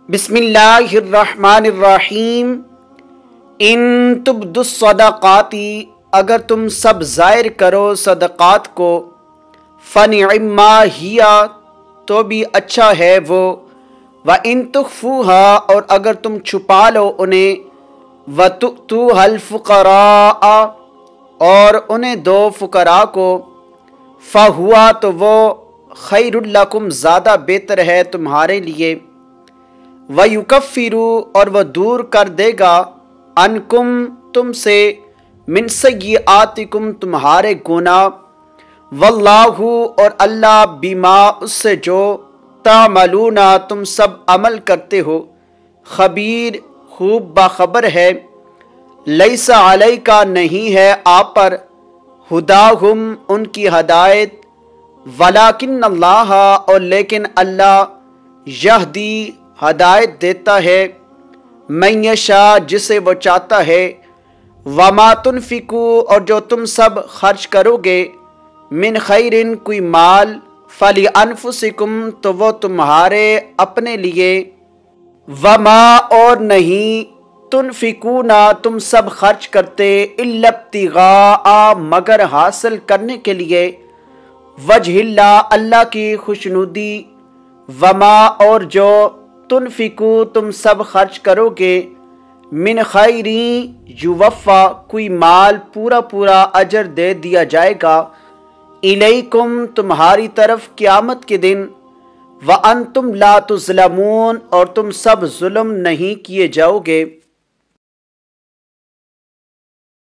بسم اللہ الرحمن الرحیم۔ ان تبدوا الصدقات، اگر تم سب ظاہر کرو صدقات کو، فنعما ہی، تو بھی اچھا ہے وہ، وان تخفوها، اور اگر تم چھپا لو انہیں، وتؤتوها الفقراء، اور انہیں دو فقراء کو، فہوا، تو وہ خیر لکم، زیادہ بہتر ہے تمہارے لیے، وَيُكَفِّرُ، اور وہ دور کر دے گا، عنکم، تم سے، من سیئاتکم، تمہارے گناہ، واللہ، اور اللہ، بما، اس سے جو، تعملون، تم سب عمل کرتے ہو، خبیر، خوب باخبر ہے۔ لیس علیک، نہیں ہے آپ پر، ہداہم، ان کی ہدایت، ولیکن اللہ، اور لیکن اللہ، یہدی، ہدایت دیتا ہے، من یشاء، جسے وہ چاہتا ہے، وما تنفقوا، اور جو تم سب خرچ کرو گے، من خیر، کوئی مال، فلانفسکم، تو وہ تمہارے اپنے لیے، وما، اور نہیں، تنفقون، تم سب خرچ کرتے، الا ابتغاء، مگر حاصل کرنے کے لیے، وجہ اللہ، اللہ کی خوشنودی، وما، اور جو، تنفقو، تم سب خرچ کرو گے، من خیرین، یوفا، کوئی مال پورا پورا اجر دے دیا جائے گا، الیکم، تمہاری طرف قیامت کے دن، وانتم لا تظلمون، اور تم سب ظلم نہیں کیے جاؤ گے۔